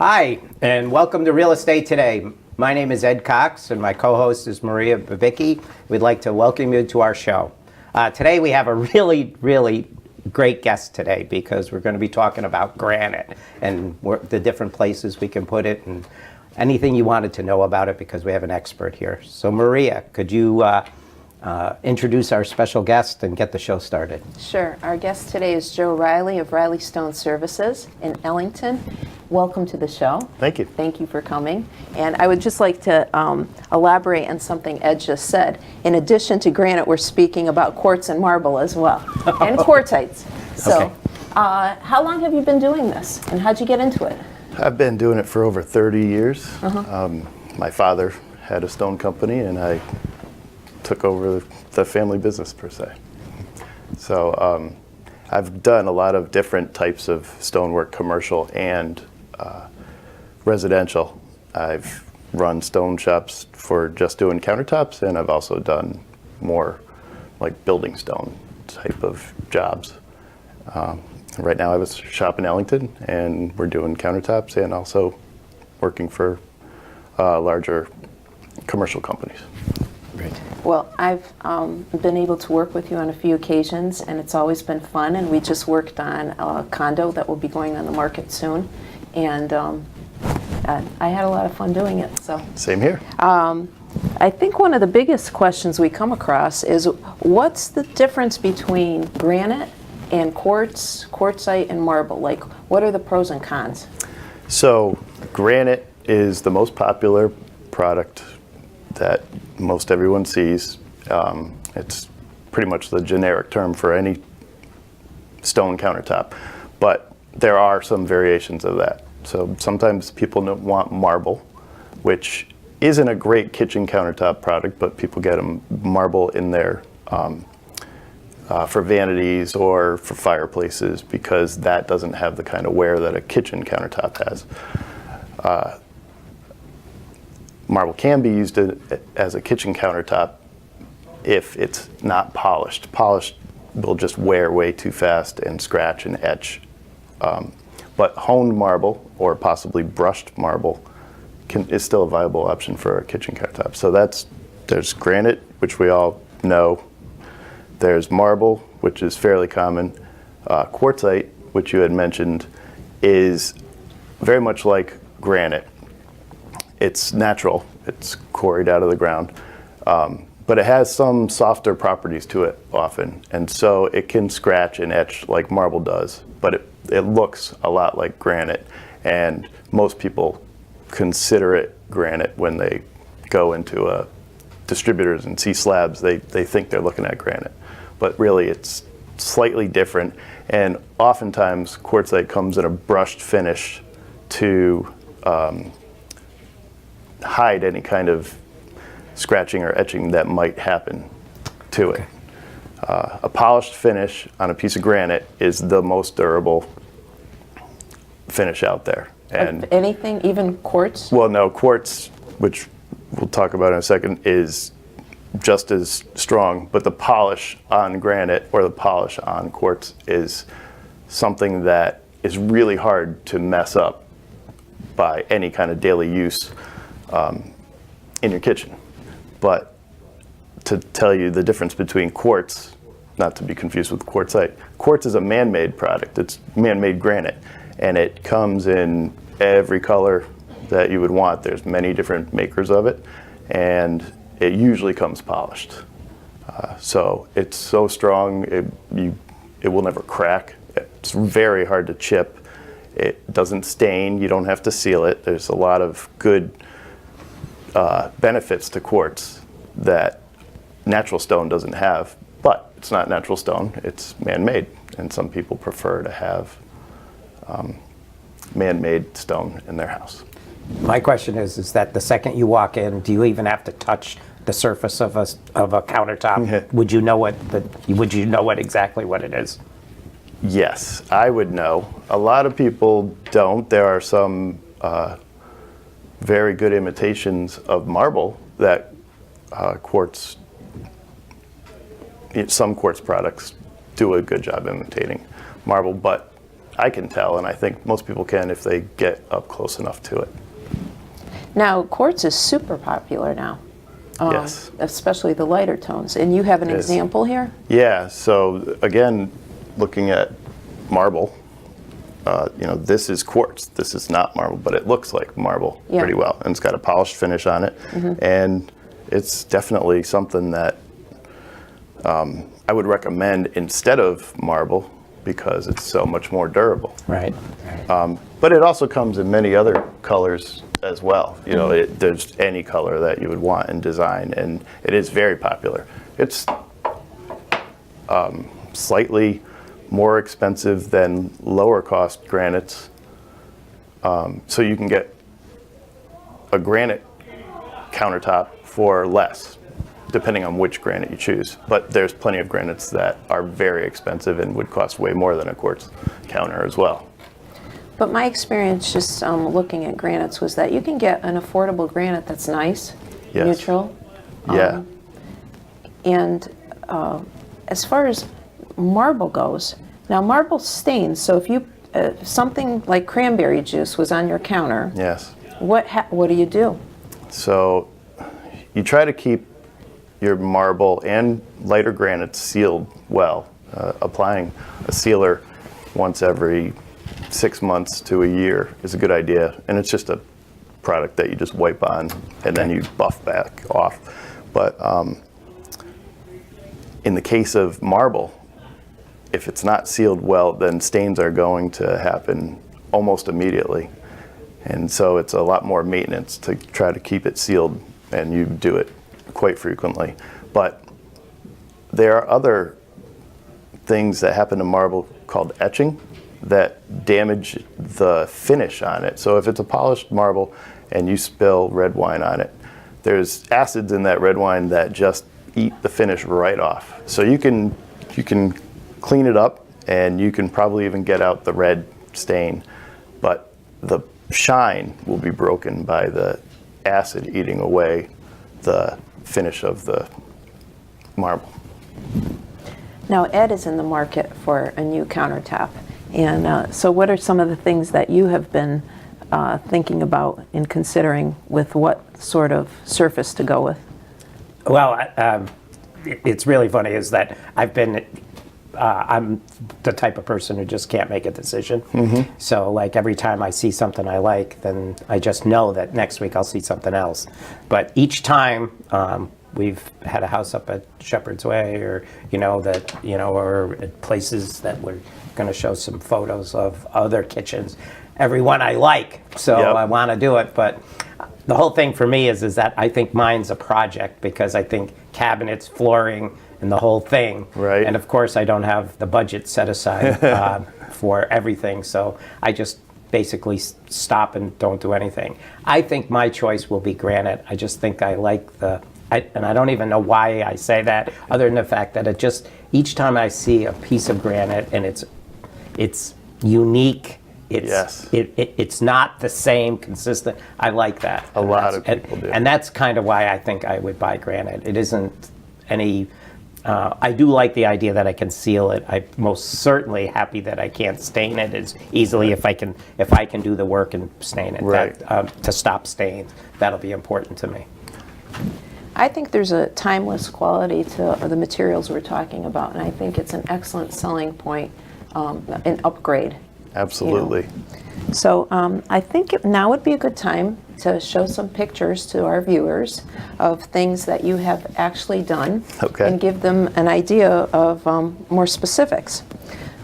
Hi, and welcome to Real Estate Today. My name is Ed Cox, and my co-host is Maria Babicki. We'd like to welcome you to our show. Today we have a really great guest today because we're going to be talking about granite and the different places we can put it and anything you wanted to know about it because we have an expert here. So Maria, could you introduce our special guest and get the show started? Sure. Our guest today is Joe Reilly of Reilly Stone Services in Ellington. Welcome to the show. Thank you. Thank you for coming. And I would just like to elaborate on something Ed just said. In addition to granite, we're speaking about quartz and marble as well, and quartzites. So, Okay. How long have you been doing this, and how'd you get into it? I've been doing it for over 30 years. My father had a stone company, and I took over the family business, per se. So I've done a lot of different types of stonework, commercial and residential. I've run stone shops for just doing countertops, and I've also done more like building stone type of jobs. Right now I have a shop in Ellington, and we're doing countertops and also working for larger commercial companies. Great. Well, I've been able to work with you on a few occasions, and it's always been fun. And we just worked on a condo that will be going on the market soon, and I had a lot of fun doing it. So Same here. I think one of the biggest questions we come across is what's the difference between granite and quartz, quartzite, and marble? Like, what are the pros and cons? So granite is the most popular product that most everyone sees. It's pretty much the generic term for any stone countertop, but there are some variations of that. So sometimes people want marble, which isn't a great kitchen countertop product, but people get marble in there for vanities or for fireplaces because that doesn't have the kind of wear that a kitchen countertop has. Marble can be used as a kitchen countertop if it's not polished. Polished will just wear way too fast and scratch and etch. But honed marble or possibly brushed marble is still a viable option for a kitchen countertop. So there's granite, which we all know. There's marble, which is fairly common. Quartzite, which you had mentioned, is very much like granite. It's natural, it's quarried out of the ground, but it has some softer properties to it often, and so it can scratch and etch like marble does, but it looks a lot like granite, and most people consider it granite when they go into distributors and see slabs. They think they're looking at granite, but really it's slightly different, and oftentimes quartzite comes in a brushed finish to hide any kind of scratching or etching that might happen to it. A polished finish on a piece of granite is the most durable finish out there. And Of anything, even quartz? well, no, quartz, which we'll talk about in a second, is just as strong, but the polish on granite or the polish on quartz is something that is really hard to mess up by any kind of daily use in your kitchen. But to tell you the difference between quartz, not to be confused with quartzite, quartz is a man-made product. It's man-made granite, and it comes in every color that you would want. There's many different makers of it, and it usually comes polished. So it's so strong, it will never crack. It's very hard to chip. It doesn't stain. You don't have to seal it. There's a lot of good benefits to quartz that natural stone doesn't have, but it's not natural stone, it's man-made, and some people prefer to have man-made stone in their house. My question is that the second you walk in, do you even have to touch the surface of a countertop? Yeah. Would you know exactly what it is? Yes, I would know. A lot of people don't. There are some very good imitations of marble that some quartz products do a good job imitating marble, but I can tell, and I think most people can if they get up close enough to it. Now, quartz is super popular now. Yes. Especially the lighter tones. And you have an It is. example here? Yeah, so again, looking at marble, this is quartz. This is not marble, but it looks like marble pretty well. And it's got a polished finish on it. And it's definitely something that I would recommend instead of marble because it's so much more durable. Right. But it also comes in many other colors as well. There's any color that you would want in design, and it is very popular. It's slightly more expensive than lower cost granites. So you can get a granite countertop for less, depending on which granite you choose. But there's plenty of granites that are very expensive and would cost way more than a quartz counter as well. But my experience just looking at granites was that you can get an affordable granite that's nice, Yes. neutral. Yeah. And as far as marble goes, now marble stains, so if you, something like cranberry juice was on your counter, Yes. what do you do? So you try to keep your marble and lighter granites sealed well. Applying a sealer once every 6 months to a year is a good idea, and it's just a product that you just wipe on and then you buff back off. But in the case of marble, if it's not sealed well, then stains are going to happen almost immediately. And so it's a lot more maintenance to try to keep it sealed, and you do it quite frequently. But there are other things that happen to marble called etching that damage the finish on it. So if it's a polished marble and you spill red wine on it, there's acids in that red wine that just eat the finish right off. So you can clean it up, and you can probably even get out the red stain, but the shine will be broken by the acid eating away the finish of the marble. Now Ed is in the market for a new countertop, and so what are some of the things that you have been thinking about and considering with what sort of surface to go with? Well, it's really funny is that I'm the type of person who just can't make a decision. So like every time I see something I like, then I just know that next week I'll see something else. But each time we've had a house up at Shepherd's Way, or or at places that we're going to show some photos of other kitchens. Every one I like, so Yep. I want to do it. But the whole thing for me is that I think mine's a project, because I think cabinets, flooring, and the whole thing. Right. And of course, I don't have the budget set aside for everything, so I just basically stop and don't do anything. I think my choice will be granite. I just think I like and I don't even know why I say that, other than the fact that it just, each time I see a piece of granite and it's unique, it's not the same, consistent. I like that. A lot of people do. And that's kind of why I think I would buy granite. It isn't any. I do like the idea that I can seal it. I'm most certainly happy that I can't stain it as easily if I can do the work and stain it. Right. To stop stains, that'll be important to me. I think there's a timeless quality to the materials we're talking about, and I think it's an excellent selling point, an upgrade. Absolutely. So I think now would be a good time to show some pictures to our viewers of things that you have actually done, Okay. and give them an idea of more specifics.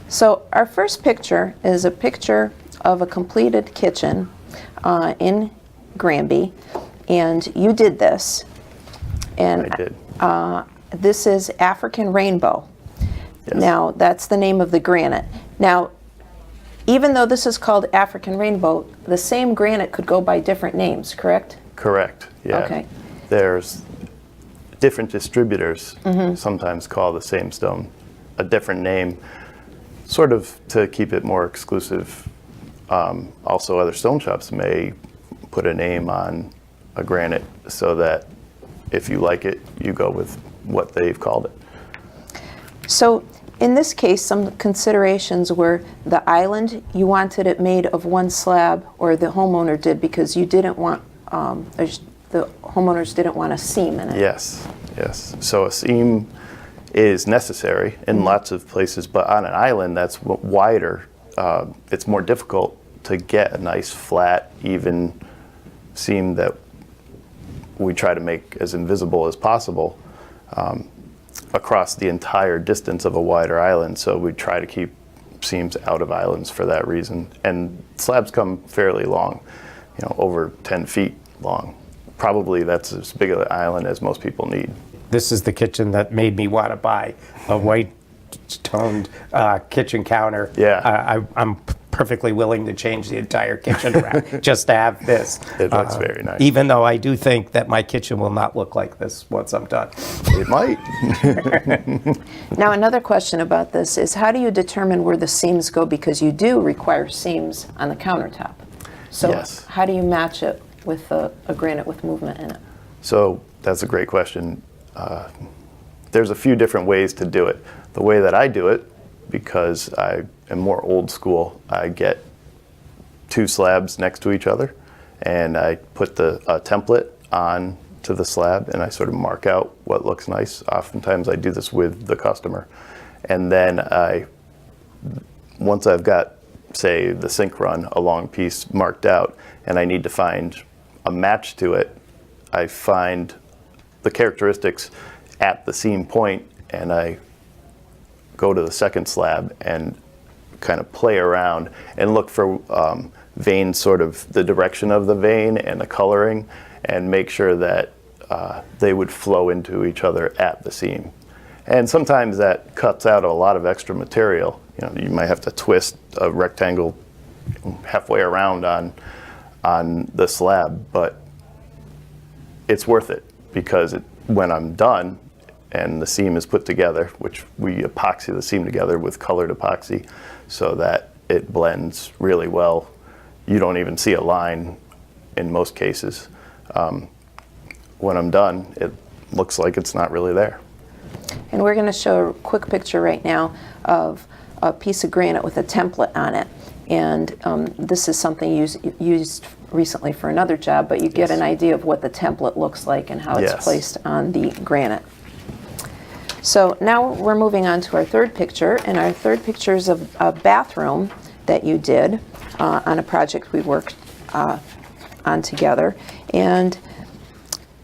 So our first picture is a picture of a completed kitchen in Granby, and you did this. And I did. this is African Rainbow. Yes. Now, that's the name of the granite. Now, even though this is called African Rainbow, the same granite could go by different names, correct? Correct. Yeah. Okay. There's different distributors sometimes call the same stone a different name, sort of to keep it more exclusive. Also, other stone shops may put a name on a granite so that if you like it, you go with what they've called it. So In this case, some considerations were the island, you wanted it made of one slab, or the homeowner did, because you didn't want, the homeowners didn't want a seam in it. Yes, yes. So a seam is necessary in lots of places, but on an island that's wider, it's more difficult to get a nice flat, even seam that we try to make as invisible as possible across the entire distance of a wider island. So we try to keep seams out of islands for that reason. And slabs come fairly long, over 10 feet long. Probably that's as big of an island as most people need. This is the kitchen that made me want to buy a white-toned kitchen counter. Yeah. I'm perfectly willing to change the entire kitchen around just to have this. It looks very nice. Even though I do think that my kitchen will not look like this once I'm done. It might. Now, another question about this is, how do you determine where the seams go? Because you do require seams on the countertop. So Yes. how do you match it with a granite with movement in it? So that's a great question. There's a few different ways to do it. The way that I do it, because I am more old school, I get two slabs next to each other, and I put the template on to the slab, and I sort of mark out what looks nice. Oftentimes I do this with the customer. And then once I've got, say, the sink run, a long piece marked out, and I need to find a match to it, I find the characteristics at the seam point, and I go to the second slab and kind of play around and look for veins, sort of the direction of the vein and the coloring, and make sure that they would flow into each other at the seam. And sometimes that cuts out a lot of extra material. You might have to twist a rectangle halfway around on the slab, but it's worth it, because when I'm done and the seam is put together, which we epoxy the seam together with colored epoxy so that it blends really well. You don't even see a line in most cases. When I'm done, it looks like it's not really there. And we're going to show a quick picture right now of a piece of granite with a template on it. And this is something used recently for another job, but you get an idea of what the template looks like and how it's placed on the granite. So now we're moving on to our third picture, and our third picture is of a bathroom that you did on a project we worked on together. And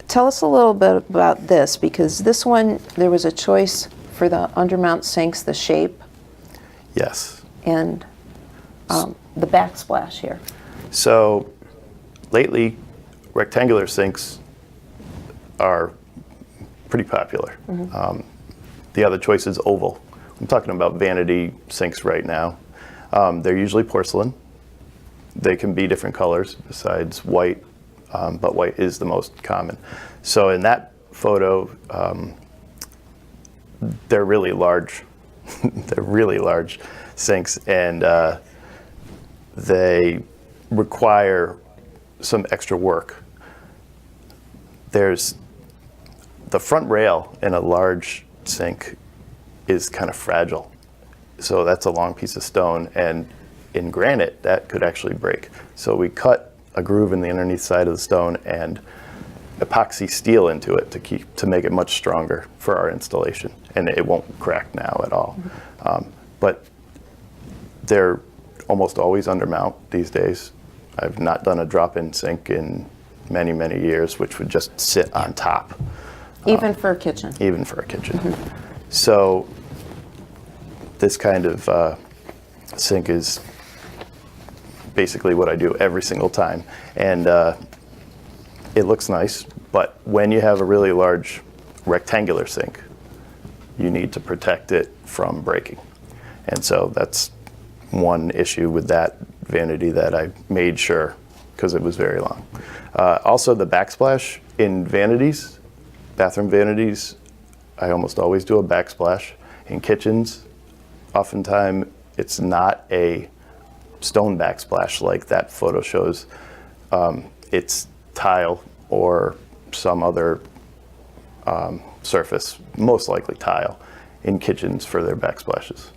tell us a little bit about this, because this one, there was a choice for the undermount sinks, the shape, Yes. and the backsplash here. So lately, rectangular sinks are pretty popular. The other choice is oval. I'm talking about vanity sinks right now. They're usually porcelain. They can be different colors besides white, but white is the most common. So in that photo, they're really large. They're really large sinks, and they require some extra work. There's the front rail in a large sink is kind of fragile. So that's a long piece of stone, and in granite that could actually break. So we cut a groove in the underneath side of the stone and epoxy steel into it to make it much stronger for our installation, and it won't crack now at all. But they're almost always undermount these days. I've not done a drop-in sink in many, many years, which would just sit on top. Even for a kitchen. Even for a kitchen. So this kind of sink is basically what I do every single time. And it looks nice, but when you have a really large rectangular sink, you need to protect it from breaking. And so that's one issue with that vanity that I made sure, because it was very long. Also the backsplash in vanities, bathroom vanities, I almost always do a backsplash. In kitchens, oftentimes it's not a stone backsplash like that photo shows. It's tile or some other surface, most likely tile. in kitchens for their backsplashes.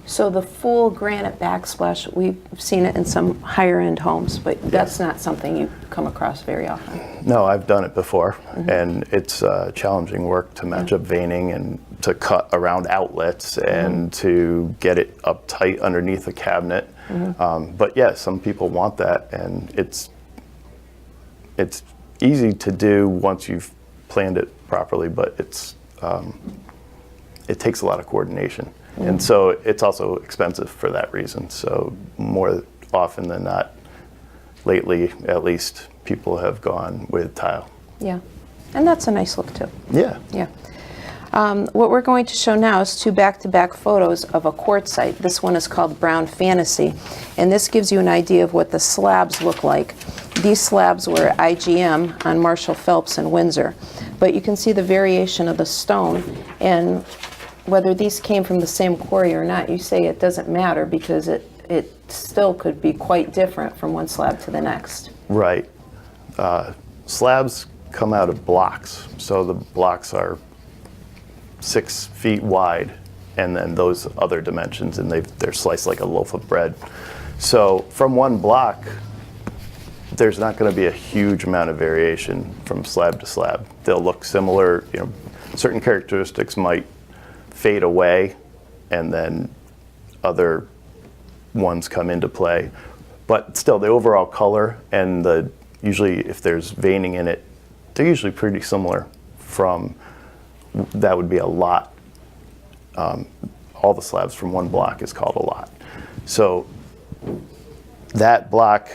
So the full granite backsplash, we've seen it in some higher end homes, but that's not something you come across very often. No, I've done it before, and it's challenging work to match up veining and to cut around outlets and to get it up tight underneath a cabinet. But yeah, some people want that, and it's easy to do once you've planned it properly, but it takes a lot of coordination. And so it's also expensive for that reason. So more often than not, lately at least, people have gone with tile. Yeah, and that's a nice look too. Yeah. Yeah. What we're going to show now is two back-to-back photos of a quartzite. This one is called Brown Fantasy, and this gives you an idea of what the slabs look like. These slabs were IGM on Marshall Phelps in Windsor, but you can see the variation of the stone, and whether these came from the same quarry or not, you say it doesn't matter because it still could be quite different from one slab to the next. Right. Slabs come out of blocks, so the blocks are 6 feet wide, and then those other dimensions, and they're sliced like a loaf of bread. So from one block, there's not going to be a huge amount of variation from slab to slab. They'll look similar. Certain characteristics might fade away, and then other ones come into play. But still, the overall color and usually if there's veining in it, they're usually pretty similar. That would be a lot. All the slabs from one block is called a lot. So that block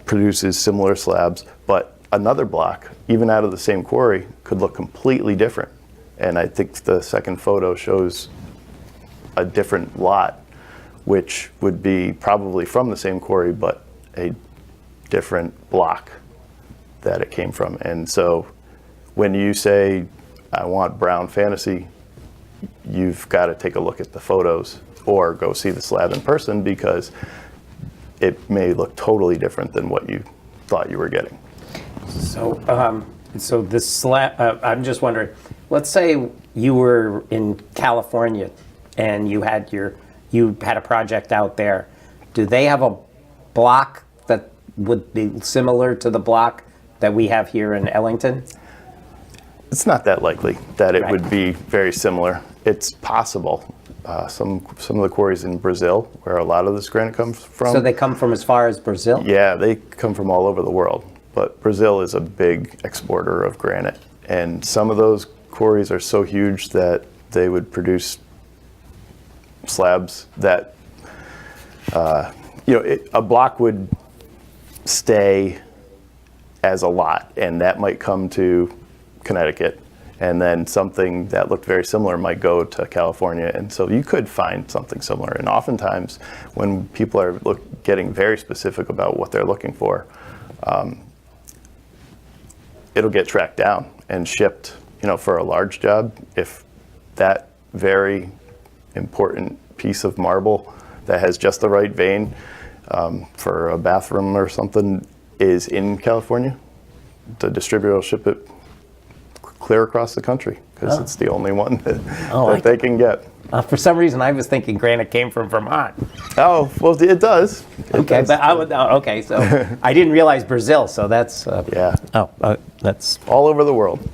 produces similar slabs, but another block, even out of the same quarry, could look completely different. And I think the second photo shows a different lot, which would be probably from the same quarry, but a different block that it came from. And so when you say, I want Brown Fantasy, you've got to take a look at the photos or go see the slab in person, because it may look totally different than what you thought you were getting. So this slab, I'm just wondering, let's say you were in California and you had a project out there. Do they have a block that would be similar to the block that we have here in Ellington? It's not that likely that it Right. would be very similar. It's possible. Some of the quarries in Brazil, where a lot of this granite comes from. So they come from as far as Brazil? Yeah, they come from all over the world. But Brazil is a big exporter of granite. And some of those quarries are so huge that they would produce slabs that, a block would stay as a lot, and that might come to Connecticut. And then something that looked very similar might go to California. And so you could find something similar. And oftentimes, when people are getting very specific about what they're looking for, it'll get tracked down and shipped, for a large job. If that very important piece of marble that has just the right vein for a bathroom or something is in California, the distributor will ship it clear across the country, because it's the only one that they can get. For some reason, I was thinking granite came from Vermont. Oh, well, it does. Okay, but so I didn't realize Brazil, so that's... Yeah. That's... All over the world.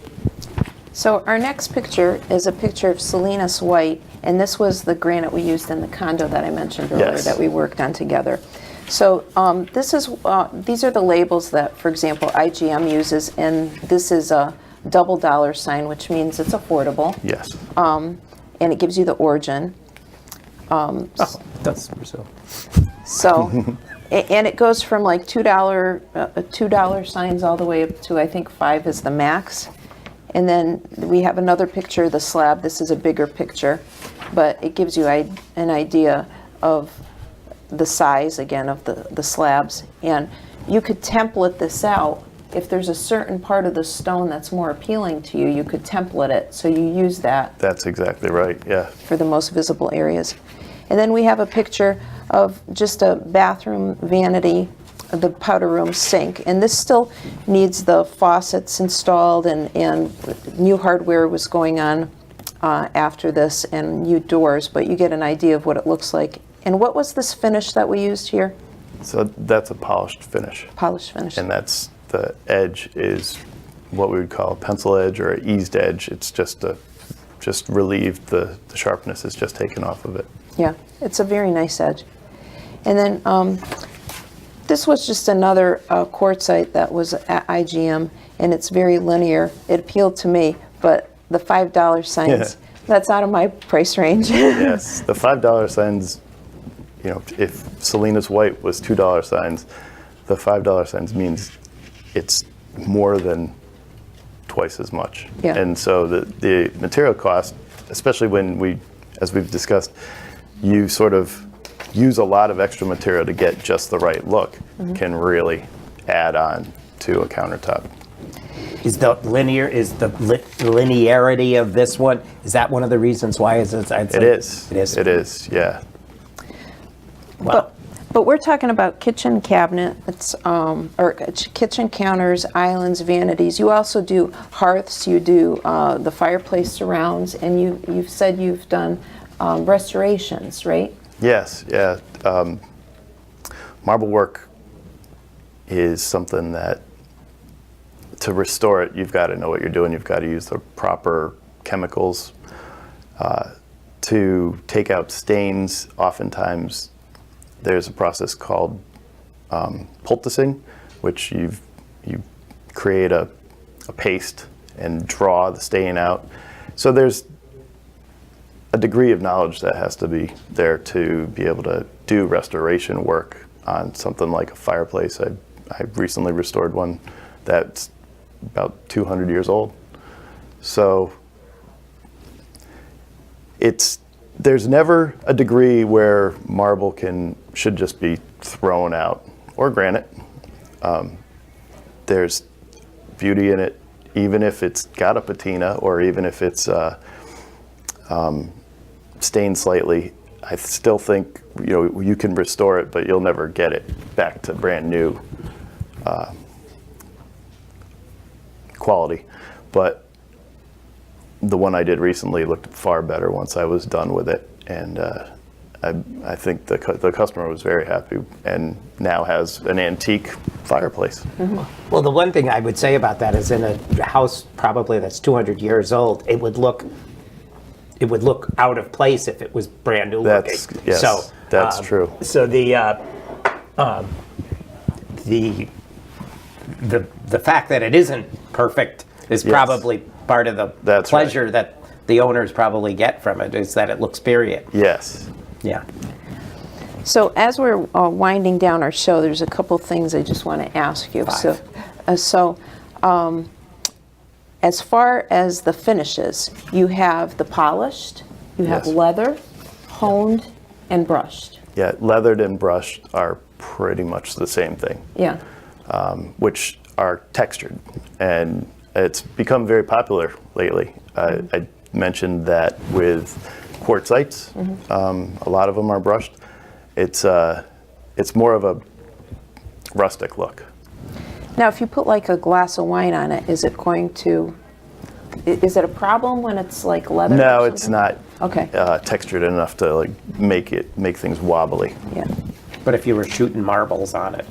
So our next picture is a picture of Salinas White, and this was the granite we used in the condo that I mentioned earlier that we worked on together. So these are the labels that, for example, IGM uses, and this is a double dollar sign, which means it's affordable. Yes. And it gives you the origin. That's Brazil. So, and it goes from like $2 signs all the way up to, I think, 5 is the max. And then we have another picture of the slab. This is a bigger picture, but it gives you an idea of the size, again, of the slabs. And you could template this out. If there's a certain part of the stone that's more appealing to you, you could template it, so you use that. That's exactly right, yeah. For the most visible areas. And then we have a picture of just a bathroom vanity, the powder room sink. And this still needs the faucets installed, and new hardware was going on after this and new doors, but you get an idea of what it looks like. And what was this finish that we used here? So that's a polished finish. Polished finish. And that's, the edge is what we would call a pencil edge or an eased edge. It's just relieved, the sharpness is just taken off of it. Yeah, it's a very nice edge. And then this was just another quartzite that was at IGM, and it's very linear. It appealed to me, but the $5 signs, that's out of my price range. Yes, the $5 signs, you know, if Selena's White was $2 signs, the $5 signs means it's more than twice as much. Yeah. And so the material cost, especially when as we've discussed, you sort of use a lot of extra material to get just the right look, can really add on to a countertop. Is the linearity of this one, is that one of the reasons why? It is. It is, yeah. Wow. But we're talking about kitchen cabinets, or kitchen counters, islands, vanities. You also do hearths, you do the fireplace surrounds, and you've said you've done restorations, right? Yes, yeah. Marble work is something that, to restore it, you've got to know what you're doing. You've got to use the proper chemicals to take out stains. Oftentimes, there's a process called poulticing, which you create a paste and draw the stain out. So there's a degree of knowledge that has to be there to be able to do restoration work on something like a fireplace. I recently restored one that's about 200 years old. So there's never a degree where marble should just be thrown out, or granite. There's beauty in it, even if it's got a patina, or even if it's stained slightly. I still think, you know, you can restore it, but you'll never get it back to brand new quality. But the one I did recently looked far better once I was done with it, and I think the customer was very happy, and now has an antique fireplace. Mm-hmm. Well, the one thing I would say about that is, in a house probably that's 200 years old, it would look out of place if it was brand new looking. Yes, so that's true. So the fact that it isn't perfect is probably part of the pleasure that the owners probably get from it, is that it looks period. Yes. Yeah. So as we're winding down our show, there's a couple things I just want to ask you. So as far as the finishes, you have the polished, you have leather, honed, and brushed. Yeah, leathered and brushed are pretty much the same thing. Yeah. Which are textured, and it's become very popular lately. I mentioned that with quartzites, a lot of them are brushed. It's more of a rustic look. Now, if you put like a glass of wine on it, is it a problem when it's like leather? No, it's not. Okay. Textured enough to like make things wobbly. Yeah. But if you were shooting marbles on it.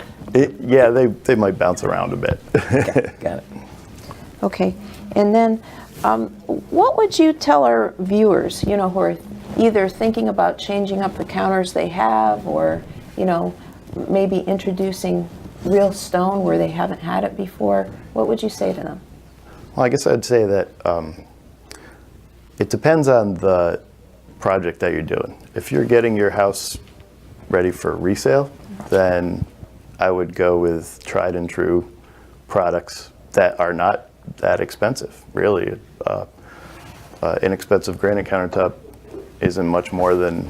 Yeah, they might bounce around a bit. Got it. Okay. And then, what would you tell our viewers, who are either thinking about changing up the counters they have, or, maybe introducing real stone where they haven't had it before? What would you say to them? Well, I guess I'd say that it depends on the project that you're doing. If you're getting your house ready for resale, then I would go with tried and true products that are not that expensive, really. Inexpensive granite countertop isn't much more than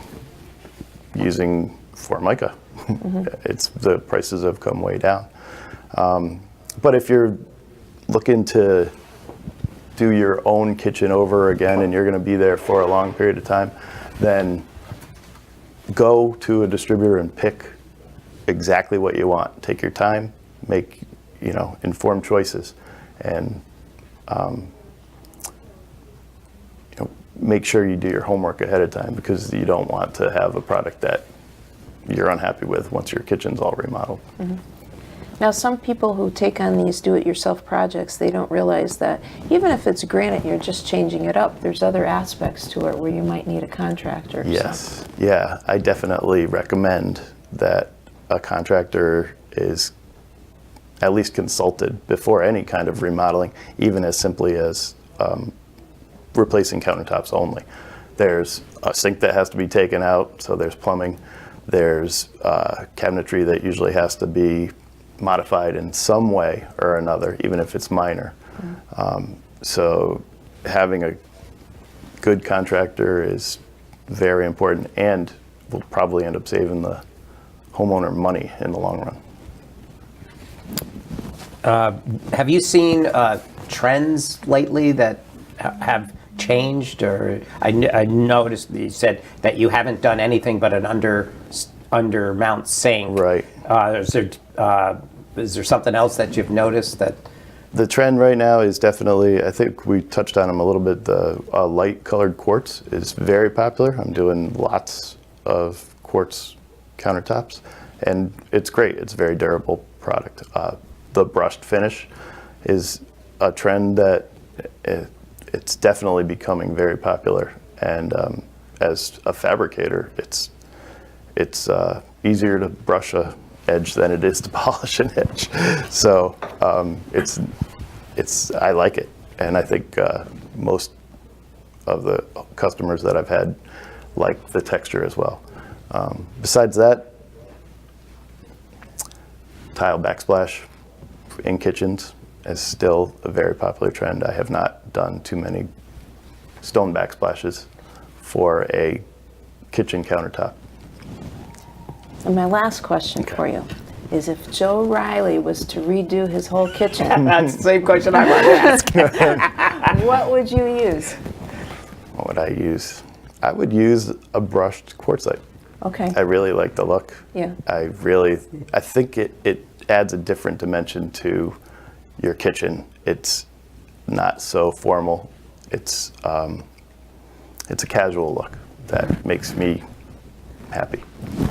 using Formica. The prices have come way down. But if you're looking to do your own kitchen over again and you're going to be there for a long period of time, then go to a distributor and pick exactly what you want. Take your time, make informed choices, and make sure you do your homework ahead of time, because you don't want to have a product that you're unhappy with once your kitchen's all remodeled. Now, some people who take on these do-it-yourself projects, they don't realize that even if it's granite, you're just changing it up. There's other aspects to it where you might need a contractor. Yes, yeah, I definitely recommend that a contractor is at least consulted before any kind of remodeling, even as simply as replacing countertops only. There's a sink that has to be taken out, so there's plumbing. There's cabinetry that usually has to be modified in some way or another, even if it's minor. So having a good contractor is very important, and will probably end up saving the homeowner money in the long run. Have you seen trends lately that have changed? Or I noticed that you said that you haven't done anything but an under mount sink. Right. Is there something else that you've noticed that? The trend right now is definitely, I think we touched on them a little bit, the light colored quartz is very popular. I'm doing lots of quartz countertops, and it's great. It's a very durable product. The brushed finish is a trend that it's definitely becoming very popular, and as a fabricator, it's easier to brush a edge than it is to polish an edge. So I like it, and I think most of the customers that I've had like the texture as well. Besides that, tile backsplash in kitchens is still a very popular trend. I have not done too many stone backsplashes for a kitchen countertop. And my last question for you is, if Joe Reilly was to redo his whole kitchen, That's the same question I wanted to ask. what would you use? What would I use? I would use a brushed quartzite. Okay. I really like the look. Yeah. I think it adds a different dimension to your kitchen. It's not so formal. It's a casual look that makes me happy.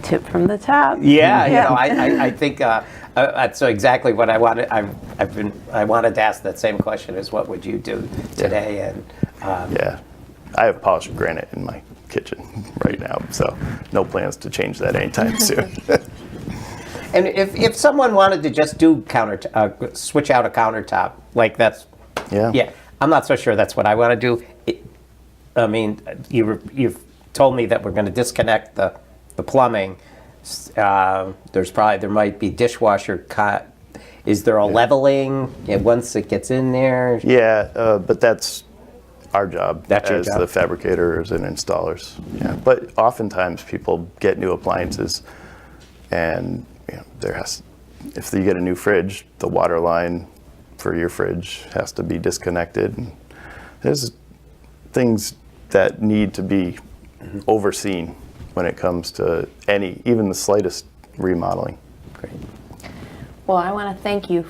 Tip from the top. Yeah, you know, I think that's exactly what I wanted. I wanted to ask that same question: is what would you do today? And Yeah, I have polished granite in my kitchen right now, so no plans to change that anytime soon. And if someone wanted to just do switch out a countertop, like that's, Yeah. I'm not so sure that's what I want to do. I mean, you've told me that we're going to disconnect the plumbing. There might be dishwasher cut. Is there a leveling once it gets in there? Yeah, but that's our job as the fabricators and installers. Yeah, but oftentimes people get new appliances, and if you get a new fridge, the water line for your fridge has to be disconnected. And there's things that need to be overseen when it comes to even the slightest remodeling. Great. Well, I want to thank you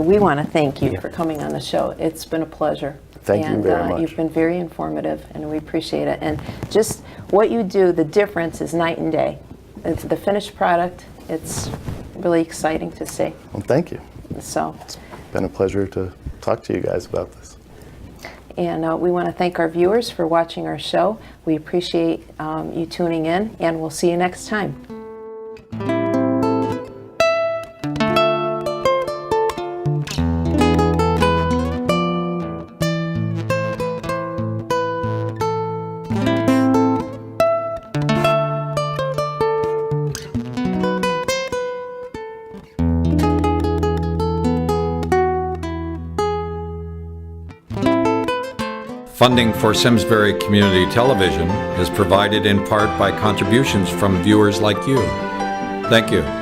we want to thank you for coming on the show. It's been a pleasure. Thank you very much. You've been very informative, and we appreciate it. And just what you do, the difference is night and day. It's the finished product. It's really exciting to see. Well, thank you. So, It's been a pleasure to talk to you guys about this. and we want to thank our viewers for watching our show. We appreciate you tuning in, and we'll see you next time. Funding for Simsbury Community Television is provided in part by contributions from viewers like you. Thank you.